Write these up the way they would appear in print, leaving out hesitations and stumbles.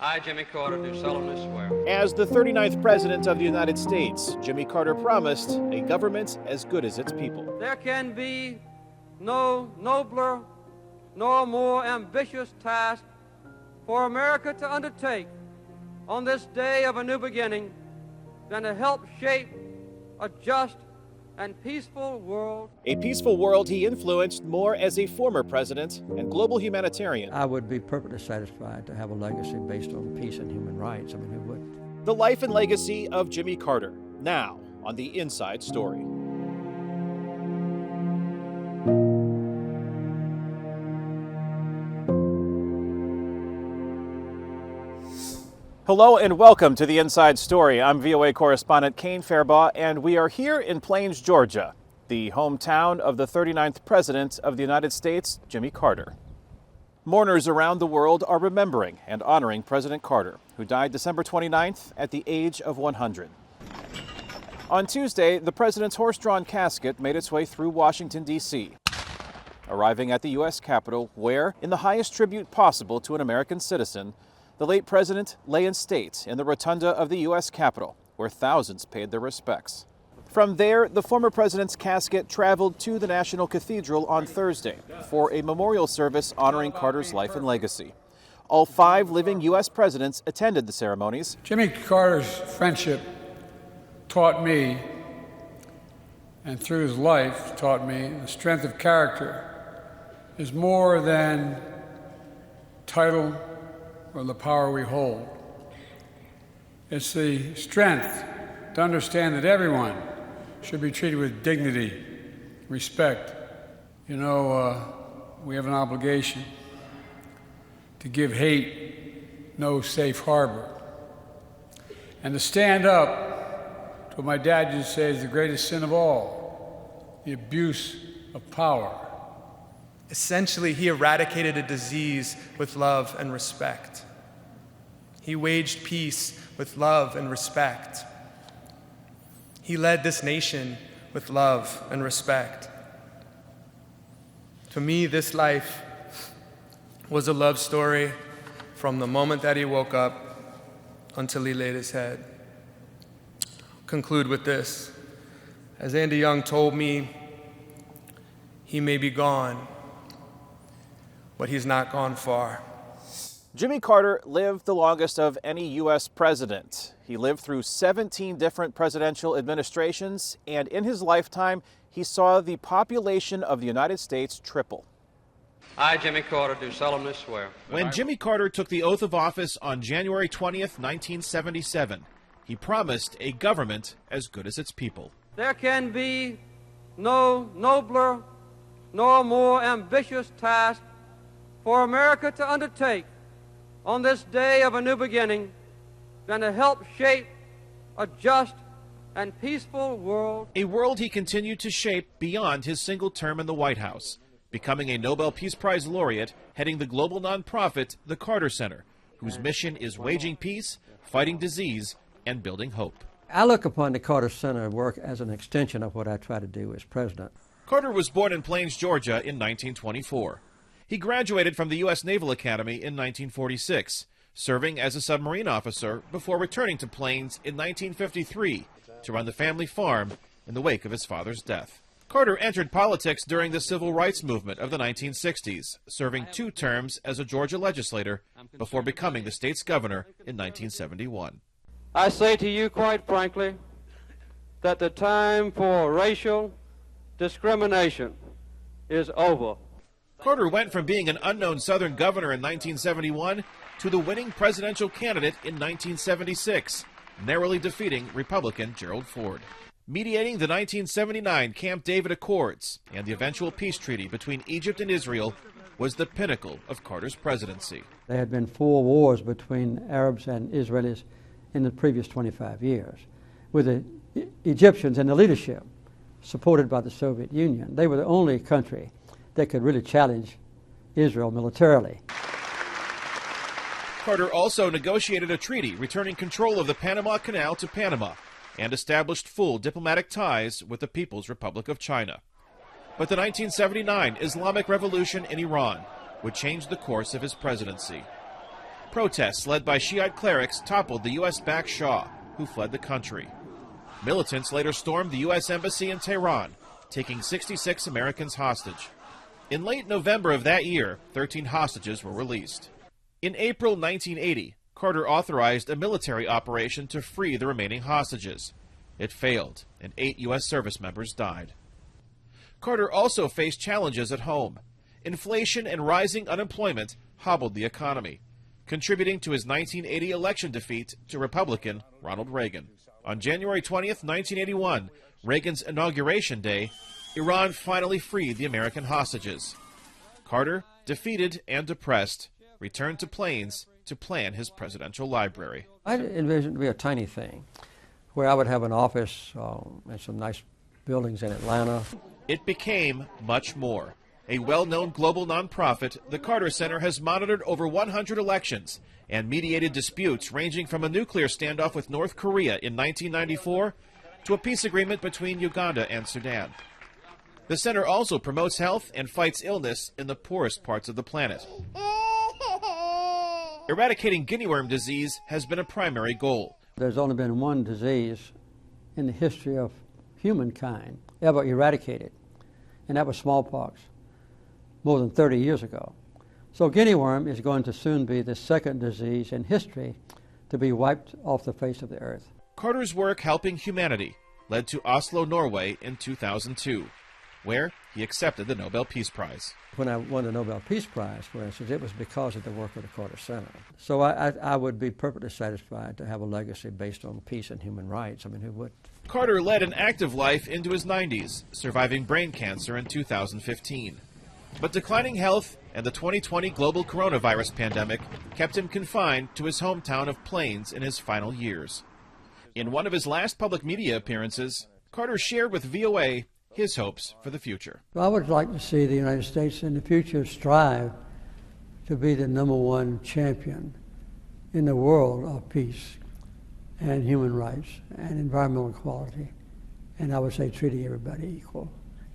I, Jimmy Carter, do solemnly swear. As the 39th President of the United States, Jimmy Carter promised a government as good as its people. There can be no nobler nor more ambitious task for America to undertake on this day of a new beginning than to help shape a just and peaceful world. A peaceful world he influenced more as a former president and global humanitarian. I would be perfectly satisfied to have a legacy based on peace and human rights. I mean, who wouldn't? The life and legacy of Jimmy Carter, now on The Inside Story. Hello and welcome to The Inside Story. I'm VOA correspondent Kane Fairbaugh, and we are here in Plains, Georgia, the hometown of the 39th President of the United States, Jimmy Carter. Mourners around the world are remembering and honoring President Carter, who died December 29th at the age of 100. On Tuesday, the president's horse-drawn casket made its way through Washington, D.C., arriving at the U.S. Capitol, where, in the highest tribute possible to an American citizen, the late president lay in state in the rotunda of the U.S. Capitol, where thousands paid their respects. From there, the former president's casket traveled to the National Cathedral on Thursday for a memorial service honoring Carter's life and legacy. All 5 living U.S. presidents attended the ceremonies. Jimmy Carter's friendship taught me, and through his life taught me, the strength of character is more than title or the power we hold. It's the strength to understand that everyone should be treated with dignity, respect. You know, we have an obligation to give hate no safe harbor, and to stand up to what my dad used to say is the greatest sin of all, the abuse of power. Essentially, he eradicated a disease with love and respect. He waged peace with love and respect. He led this nation with love and respect. To me, this life was a love story from the moment that he woke up until he laid his head. Conclude with this. As Andy Young told me, he may be gone, but he's not gone far. Jimmy Carter lived the longest of any U.S. president. He lived through 17 different presidential administrations, and in his lifetime, he saw the population of the United States triple. I, Jimmy Carter, do solemnly swear. When Jimmy Carter took the oath of office on January 20th, 1977, he promised a government as good as its people. There can be no nobler nor more ambitious task for America to undertake on this day of a new beginning than to help shape a just and peaceful world. A world he continued to shape beyond his single term in the White House, becoming a Nobel Peace Prize laureate, heading the global nonprofit, the Carter Center, whose mission is waging peace, fighting disease, and building hope. I look upon the Carter Center work as an extension of what I try to do as president. Carter was born in Plains, Georgia in 1924. He graduated from the U.S. Naval Academy in 1946, serving as a submarine officer before returning to Plains in 1953 to run the family farm in the wake of his father's death. Carter entered politics during the civil rights movement of the 1960s, serving 2 terms as a Georgia legislator before becoming the state's governor in 1971. I say to you quite frankly that the time for racial discrimination is over. Carter went from being an unknown Southern governor in 1971 to the winning presidential candidate in 1976, narrowly defeating Republican Gerald Ford. Mediating the 1979 Camp David Accords and the eventual peace treaty between Egypt and Israel was the pinnacle of Carter's presidency. There had been 4 wars between Arabs and Israelis in the previous 25 years, with the Egyptians and the leadership supported by the Soviet Union. They were the only country that could really challenge Israel militarily. Carter also negotiated a treaty returning control of the Panama Canal to Panama and established full diplomatic ties with the People's Republic of China. But the 1979 Islamic Revolution in Iran would change the course of his presidency. Protests led by Shiite clerics toppled the U.S.-backed Shah, who fled the country. Militants later stormed the U.S. Embassy in Tehran, taking 66 Americans hostage. In late November of that year, 13 hostages were released. In April 1980, Carter authorized a military operation to free the remaining hostages. It failed, and 8 U.S. service members died. Carter also faced challenges at home. Inflation and rising unemployment hobbled the economy, contributing to his 1980 election defeat to Republican Ronald Reagan. On January 20th, 1981, Reagan's inauguration day, Iran finally freed the American hostages. Carter, defeated and depressed, returned to Plains to plan his presidential library. I envisioned it to be a tiny thing, where I would have an office and some nice buildings in Atlanta. It became much more. A well-known global nonprofit, the Carter Center has monitored over 100 elections and mediated disputes ranging from a nuclear standoff with North Korea in 1994 to a peace agreement between Uganda and Sudan. The center also promotes health and fights illness in the poorest parts of the planet. Eradicating guinea worm disease has been a primary goal. There's only been one disease in the history of humankind ever eradicated, and that was smallpox, more than 30 years ago. So guinea worm is going to soon be the second disease in history to be wiped off the face of the earth. Carter's work helping humanity led to Oslo, Norway in 2002, where he accepted the Nobel Peace Prize. When I won the Nobel Peace Prize, for instance, it was because of the work of the Carter Center. So I would be perfectly satisfied to have a legacy based on peace and human rights. I mean, who wouldn't? Carter led an active life into his 90s, surviving brain cancer in 2015. But declining health and the 2020 global coronavirus pandemic kept him confined to his hometown of Plains in his final years. In one of his last public media appearances, Carter shared with VOA his hopes for the future. I would like to see the United States in the future strive to be the #1 champion in the world of peace and human rights and environmental equality, and I would say treating everybody equal.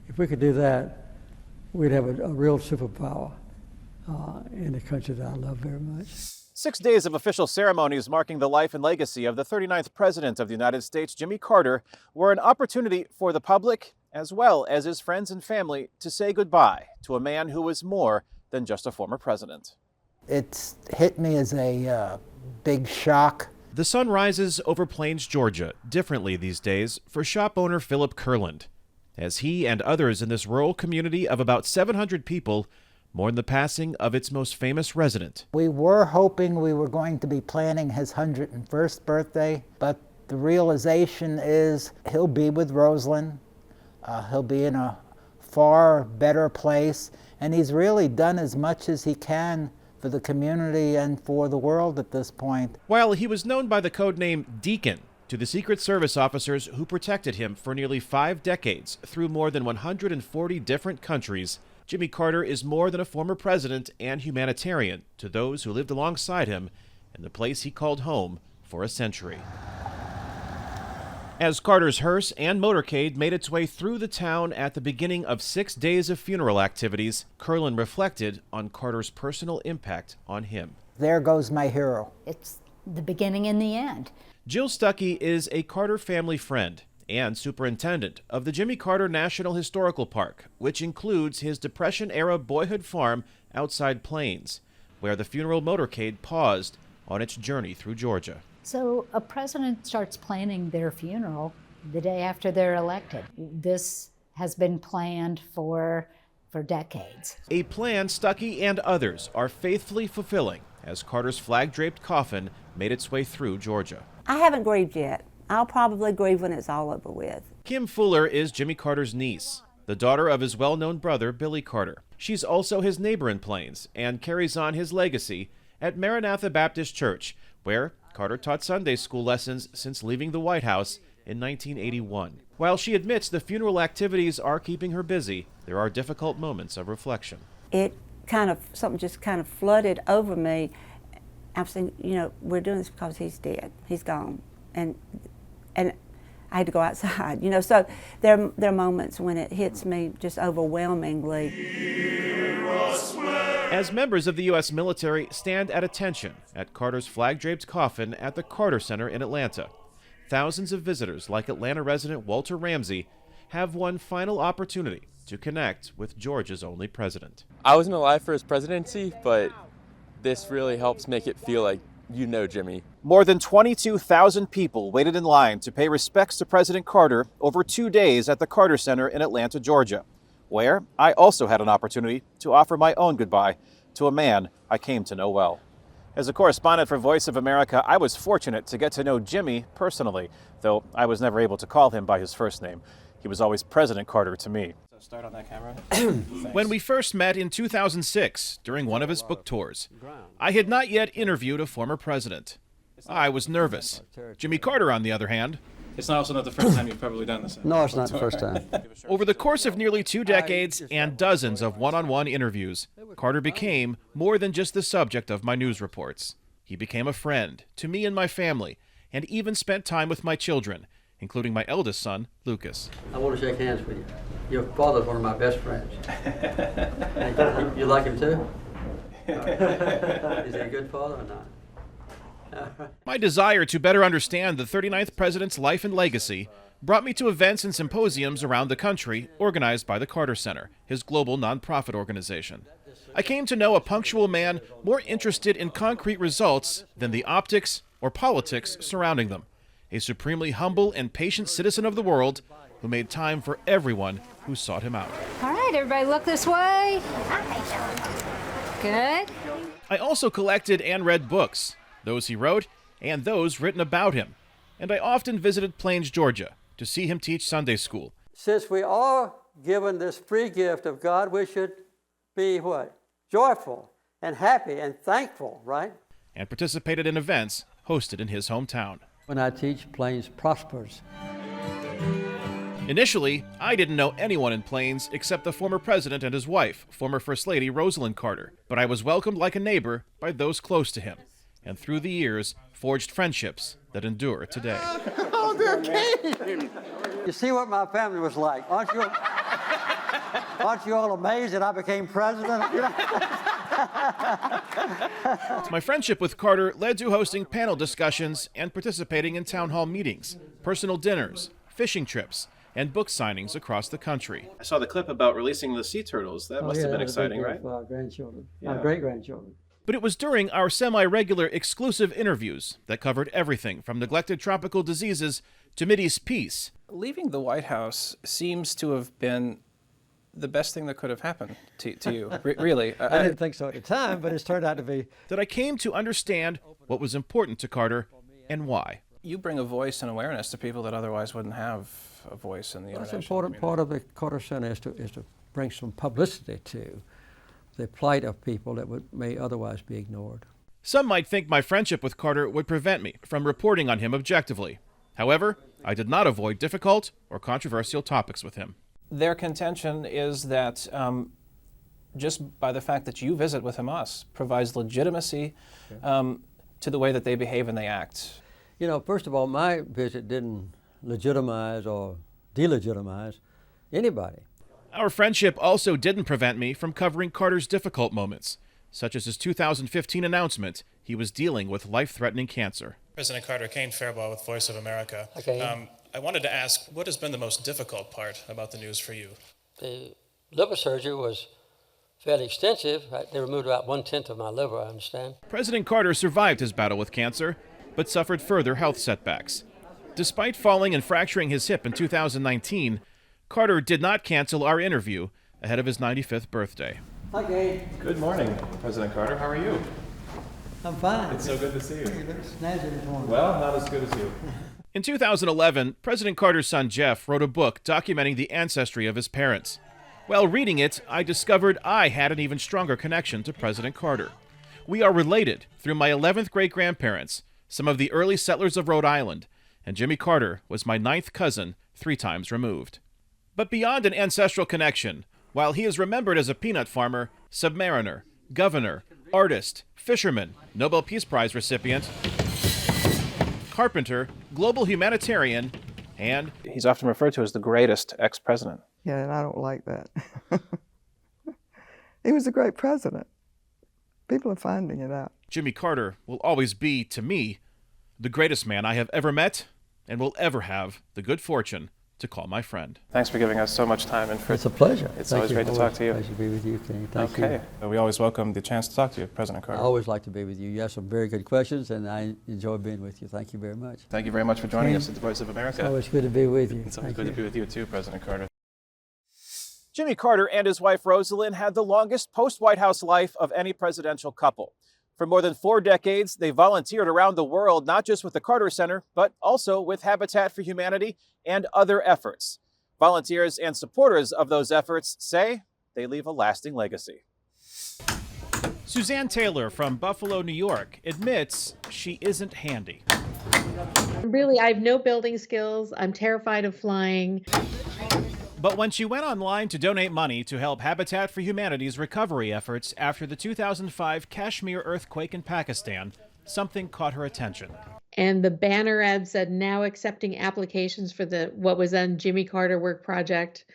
If we could do that, we'd have a real superpower in the country that I love very much. 6 days of official ceremonies marking the life and legacy of the 39th President of the United States, Jimmy Carter, were an opportunity for the public, as well as his friends and family, to say goodbye to a man who was more than just a former president. It's hit me as a big shock. The sun rises over Plains, Georgia, differently these days for shop owner Philip Kurland, as he and others in this rural community of about 700 people mourn the passing of its most famous resident. We were hoping we were going to be planning his 101st birthday, but the realization is he'll be with Rosalind. He'll be in a far better place, and he's really done as much as he can for the community and for the world at this point. While he was known by the codename Deacon to the Secret Service officers who protected him for nearly 5 decades through more than 140 different countries, Jimmy Carter is more than a former president and humanitarian to those who lived alongside him in the place he called home for a century. As Carter's hearse and motorcade made its way through the town at the beginning of 6 days of funeral activities, Kurland reflected on Carter's personal impact on him. There goes my hero. It's the beginning and the end. Jill Stuckey is a Carter family friend and superintendent of the Jimmy Carter National Historical Park, which includes his Depression-era boyhood farm outside Plains, where the funeral motorcade paused on its journey through Georgia. So a president starts planning their funeral the day after they're elected. This has been planned for decades. A plan Stuckey and others are faithfully fulfilling as Carter's flag-draped coffin made its way through Georgia. I haven't grieved yet. I'll probably grieve when it's all over with. Kim Fuller is Jimmy Carter's niece, the daughter of his well-known brother, Billy Carter. She's also his neighbor in Plains and carries on his legacy at Maranatha Baptist Church, where Carter taught Sunday school lessons since leaving the White House in 1981. While she admits the funeral activities are keeping her busy, there are difficult moments of reflection. Something just kind of flooded over me. I was thinking, we're doing this because he's dead. He's gone. And I had to go outside, so there are moments when it hits me just overwhelmingly. Hear us swear. As members of the U.S. military stand at attention at Carter's flag-draped coffin at the Carter Center in Atlanta, thousands of visitors like Atlanta resident Walter Ramsey have one final opportunity to connect with Georgia's only president. I wasn't alive for his presidency, but this really helps make it feel like you know Jimmy. More than 22,000 people waited in line to pay respects to President Carter over 2 days at the Carter Center in Atlanta, Georgia, where I also had an opportunity to offer my own goodbye to a man I came to know well. As a correspondent for Voice of America, I was fortunate to get to know Jimmy personally, though I was never able to call him by his first name. He was always President Carter to me. So start on that camera. When we first met in 2006 during one of his book tours, I had not yet interviewed a former president. I was nervous. Jimmy Carter, on the other hand, it's also not the first time you've probably done this. No, it's not the first time. Over the course of nearly 2 decades and dozens of one-on-one interviews, Carter became more than just the subject of my news reports. He became a friend to me and my family, and even spent time with my children, including my eldest son, Lucas. I want to shake hands with you. Your father's one of my best friends. You like him too? Is he a good father or not? My desire to better understand the 39th president's life and legacy brought me to events and symposiums around the country organized by the Carter Center, his global nonprofit organization. I came to know a punctual man more interested in concrete results than the optics or politics surrounding them. A supremely humble and patient citizen of the world who made time for everyone who sought him out. All right, everybody look this way. Good. I also collected and read books, those he wrote and those written about him. And I often visited Plains, Georgia, to see him teach Sunday school. Since we are given this free gift of God, we should be what? Joyful and happy and thankful, right? And participated in events hosted in his hometown. When I teach, Plains prospers. Initially, I didn't know anyone in Plains except the former president and his wife, former First Lady Rosalind Carter. But I was welcomed like a neighbor by those close to him, and through the years, forged friendships that endure today. Oh, they're kidding! You see what my family was like. Aren't you all amazed that I became president? My friendship with Carter led to hosting panel discussions and participating in town hall meetings, personal dinners, fishing trips, and book signings across the country. I saw the clip about releasing the sea turtles. That must have been exciting, right? For our grandchildren, Yeah. our great-grandchildren. But it was during our semi-regular exclusive interviews that covered everything from neglected tropical diseases to Mideast peace. Leaving the White House seems to have been the best thing that could have happened to you. Really. I didn't think so at the time, but it's turned out to be. That I came to understand what was important to Carter and why. You bring a voice and awareness to people that otherwise wouldn't have a voice in the That's international an important part of the Carter Center is to bring some publicity to the plight of people that may otherwise be ignored. Some might think my friendship with Carter would prevent me from reporting on him objectively. However, I did not avoid difficult or controversial topics with him. Their contention is that just by the fact that you visit with Hamas provides legitimacy to the way that they behave and they act. You know, first of all, my visit didn't legitimize or delegitimize anybody. Our friendship also didn't prevent me from covering Carter's difficult moments, such as his 2015 announcement he was dealing with life-threatening cancer. President Carter, Kane Fairbaugh with Voice of America. Okay. I wanted to ask, what has been the most difficult part about the news for you? The liver surgery was fairly extensive. They removed about 1/10 of my liver, I understand. President Carter survived his battle with cancer, but suffered further health setbacks. Despite falling and fracturing his hip in 2019, Carter did not cancel our interview ahead of his 95th birthday. Hi, Gabe. Good morning, President Carter. How are you? I'm fine. It's so good to see you. You look snazzy this morning. Well, not as good as you. In 2011, President Carter's son Jeff wrote a book documenting the ancestry of his parents. While reading it, I discovered I had an even stronger connection to President Carter. We are related through my 11th great-grandparents, some of the early settlers of Rhode Island, and Jimmy Carter was my 9th cousin, 3 times removed. But beyond an ancestral connection, while he is remembered as a peanut farmer, submariner, governor, artist, fisherman, Nobel Peace Prize recipient, carpenter, global humanitarian, and He's often referred to as the greatest ex-president. Yeah, and I don't like that. He was a great president. People are finding it out. Jimmy Carter will always be, to me, the greatest man I have ever met and will ever have the good fortune to call my friend. Thanks for giving us so much time. And It's a pleasure. It's always great to talk to you. Pleasure to be with you, Kenny. Thank you. Okay. We always welcome the chance to talk to you, President Carter. I always like to be with you. You have some very good questions, and I enjoy being with you. Thank you very much. Thank you very much for joining us at the Voice of America. It's always good to be with you. It's always good to be with you too, President Carter. Jimmy Carter and his wife Rosalind had the longest post-White House life of any presidential couple. For more than 4 decades, they volunteered around the world, not just with the Carter Center, but also with Habitat for Humanity and other efforts. Volunteers and supporters of those efforts say they leave a lasting legacy. Suzanne Taylor from Buffalo, New York, admits she isn't handy. Really, I have no building skills. I'm terrified of flying. But when she went online to donate money to help Habitat for Humanity's recovery efforts after the 2005 Kashmir earthquake in Pakistan, something caught her attention. And the banner ad said, now accepting applications for what was then Jimmy Carter Work Project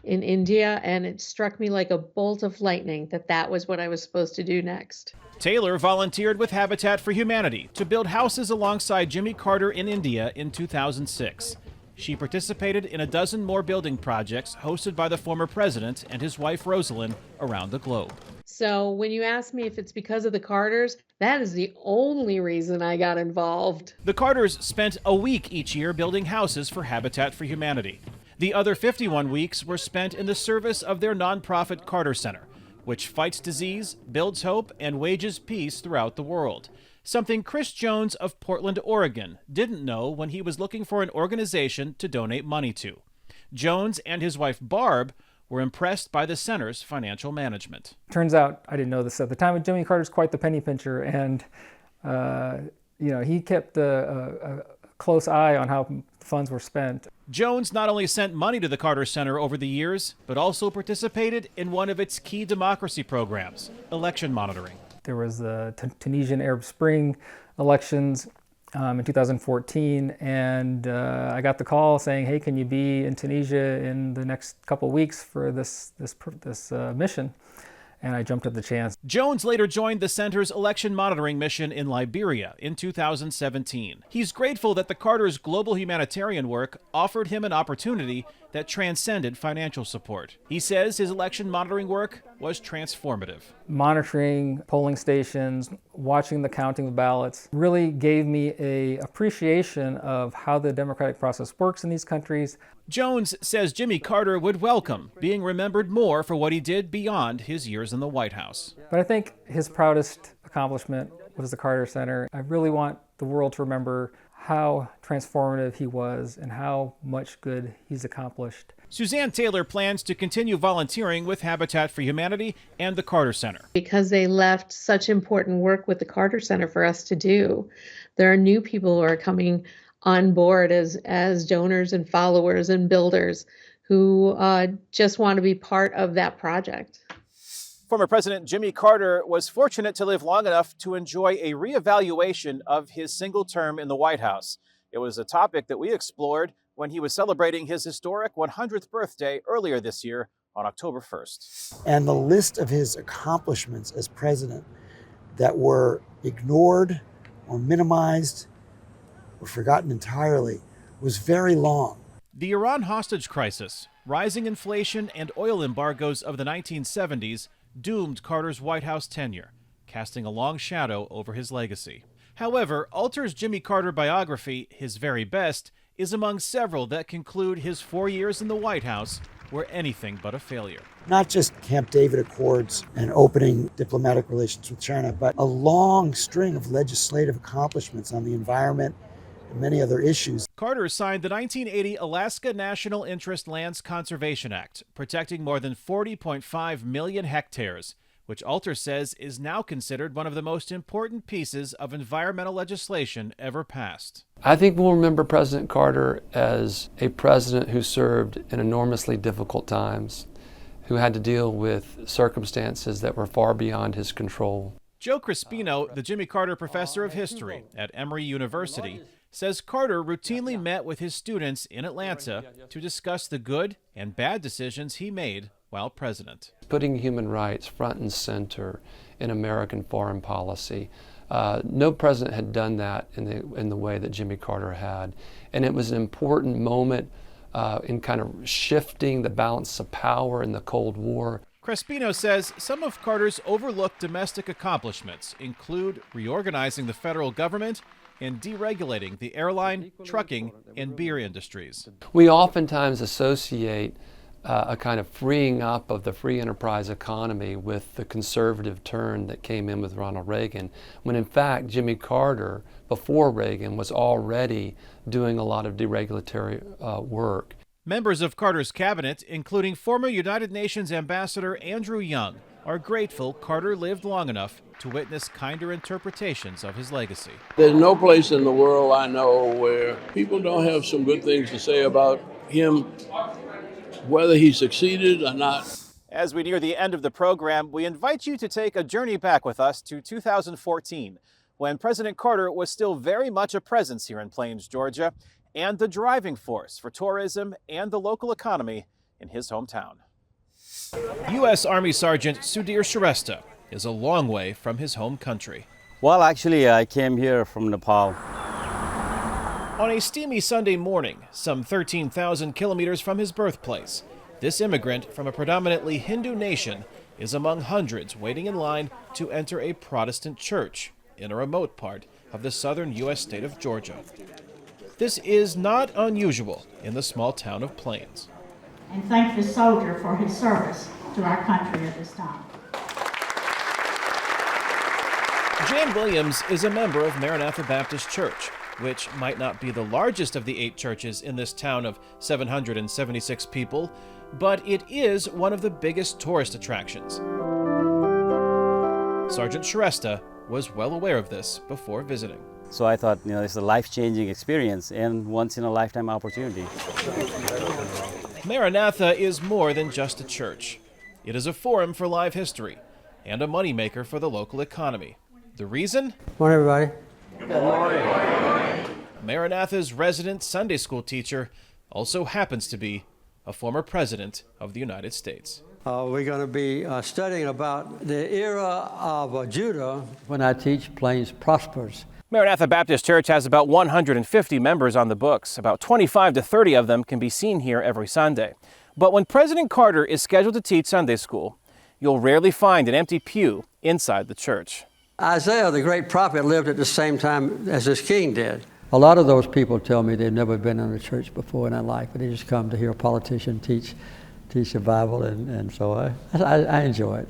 in India. And it struck me like a bolt of lightning that was what I was supposed to do next. Taylor volunteered with Habitat for Humanity to build houses alongside Jimmy Carter in India in 2006. She participated in a dozen more building projects hosted by the former president and his wife Rosalind around the globe. So when you ask me if it's because of the Carters, that is the only reason I got involved. The Carters spent a week each year building houses for Habitat for Humanity. The other 51 weeks were spent in the service of their nonprofit Carter Center, which fights disease, builds hope, and wages peace throughout the world. Something Chris Jones of Portland, Oregon, didn't know when he was looking for an organization to donate money to. Jones and his wife Barb were impressed by the center's financial management. Turns out, I didn't know this at the time, but Jimmy Carter's quite the penny pincher, and he kept a close eye on how funds were spent. Jones not only sent money to the Carter Center over the years, but also participated in one of its key democracy programs, election monitoring. There was the Tunisian Arab Spring elections in 2014, and I got the call saying, hey, can you be in Tunisia in the next couple of weeks for this mission? And I jumped at the chance. Jones later joined the center's election monitoring mission in Liberia in 2017. He's grateful that the Carters' global humanitarian work offered him an opportunity that transcended financial support. He says his election monitoring work was transformative. Monitoring polling stations, watching the counting of ballots really gave me an appreciation of how the democratic process works in these countries. Jones says Jimmy Carter would welcome being remembered more for what he did beyond his years in the White House. But I think his proudest accomplishment was the Carter Center. I really want the world to remember how transformative he was and how much good he's accomplished. Suzanne Taylor plans to continue volunteering with Habitat for Humanity and the Carter Center. Because they left such important work with the Carter Center for us to do, there are new people who are coming on board as donors and followers and builders who just want to be part of that project. Former President Jimmy Carter was fortunate to live long enough to enjoy a reevaluation of his single term in the White House. It was a topic that we explored when he was celebrating his historic 100th birthday earlier this year on October 1st. And the list of his accomplishments as president that were ignored or minimized or forgotten entirely was very long. The Iran hostage crisis, rising inflation, and oil embargoes of the 1970s doomed Carter's White House tenure, casting a long shadow over his legacy. However, Alter's Jimmy Carter biography, His Very Best, is among several that conclude his 4 years in the White House were anything but a failure. Not just Camp David Accords and opening diplomatic relations with China, but a long string of legislative accomplishments on the environment and many other issues. Carter signed the 1980 Alaska National Interest Lands Conservation Act, protecting more than 40.5 million hectares, which Alter says is now considered one of the most important pieces of environmental legislation ever passed. I think we'll remember President Carter as a president who served in enormously difficult times, who had to deal with circumstances that were far beyond his control. Joe Crispino, the Jimmy Carter Professor of History at Emory University, says Carter routinely met with his students in Atlanta to discuss the good and bad decisions he made while president. Putting human rights front and center in American foreign policy. No president had done that in the way that Jimmy Carter had. And it was an important moment in kind of shifting the balance of power in the Cold War. Crespino says some of Carter's overlooked domestic accomplishments include reorganizing the federal government and deregulating the airline, trucking, and beer industries. We oftentimes associate a kind of freeing up of the free enterprise economy with the conservative turn that came in with Ronald Reagan, when in fact Jimmy Carter, before Reagan, was already doing a lot of deregulatory work. Members of Carter's cabinet, including former United Nations Ambassador Andrew Young, are grateful Carter lived long enough to witness kinder interpretations of his legacy. There's no place in the world I know where people don't have some good things to say about him, whether he succeeded or not. As we near the end of the program, we invite you to take a journey back with us to 2014, when President Carter was still very much a presence here in Plains, Georgia, and the driving force for tourism and the local economy in his hometown. U.S. Army Sergeant Sudhir Shrestha is a long way from his home country. Well, actually, I came here from Nepal. On a steamy Sunday morning, some 13,000 kilometers from his birthplace, this immigrant from a predominantly Hindu nation is among hundreds waiting in line to enter a Protestant church in a remote part of the southern U.S. state of Georgia. This is not unusual in the small town of Plains. And thank the soldier for his service to our country at this time. Jan Williams is a member of Maranatha Baptist Church, which might not be the largest of the 8 churches in this town of 776 people, but it is one of the biggest tourist attractions. Sergeant Shrestha was well aware of this before visiting. So I thought, it's a life-changing experience and once-in-a-lifetime opportunity. Maranatha is more than just a church. It is a forum for live history and a moneymaker for the local economy. The reason? Good morning, everybody. Good morning. Maranatha's resident Sunday school teacher also happens to be a former president of the United States. We're going to be studying about the era of Judah. When I teach, Plains prospers. Maranatha Baptist Church has about 150 members on the books. About 25 to 30 of them can be seen here every Sunday. But when President Carter is scheduled to teach Sunday school, you'll rarely find an empty pew inside the church. Isaiah, the great prophet, lived at the same time as this king did. A lot of those people tell me they've never been in a church before in their life, but they just come to hear a politician teach the Bible, and so I enjoy it.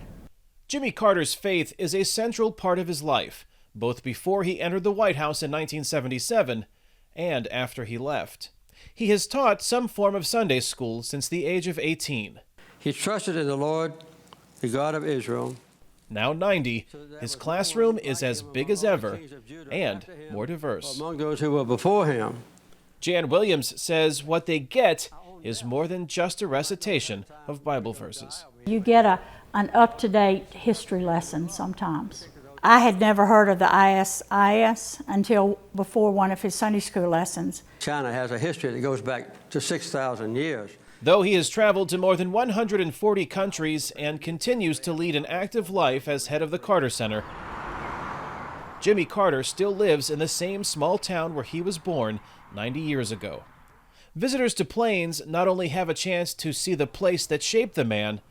Jimmy Carter's faith is a central part of his life, both before he entered the White House in 1977 and after he left. He has taught some form of Sunday school since the age of 18. He trusted in the Lord, the God of Israel. Now 90, his classroom is as big as ever and more diverse. Among those who were before him. Jan Williams says what they get is more than just a recitation of Bible verses. You get an up-to-date history lesson sometimes. I had never heard of the ISIS until before one of his Sunday school lessons. China has a history that goes back to 6,000 years. Though he has traveled to more than 140 countries and continues to lead an active life as head of the Carter Center, Jimmy Carter still lives in the same small town where he was born 90 years ago. Visitors to Plains not only have a chance to see the place that shaped the man,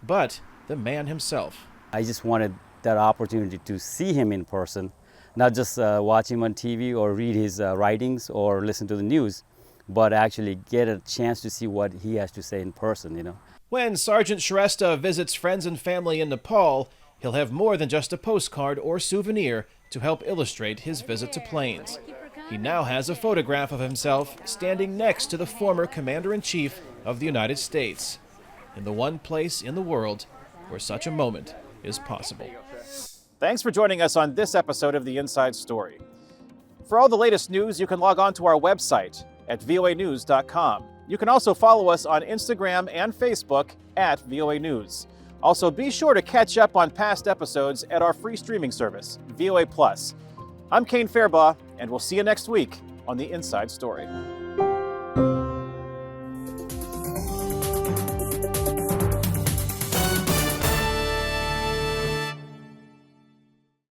but the man himself. I just wanted that opportunity to see him in person, not just watch him on TV or read his writings or listen to the news, but actually get a chance to see what he has to say in person, When Sergeant Shrestha visits friends and family in Nepal, he'll have more than just a postcard or souvenir to help illustrate his visit to Plains. He now has a photograph of himself standing next to the former Commander-in-Chief of the United States, in the one place in the world where such a moment is possible. Thanks for joining us on this episode of The Inside Story. For all the latest news, you can log on to our website at voanews.com. You can also follow us on Instagram and Facebook at VOA News. Also, be sure to catch up on past episodes at our free streaming service, VOA Plus. I'm Kane Fairbaugh, and we'll see you next week on The Inside Story.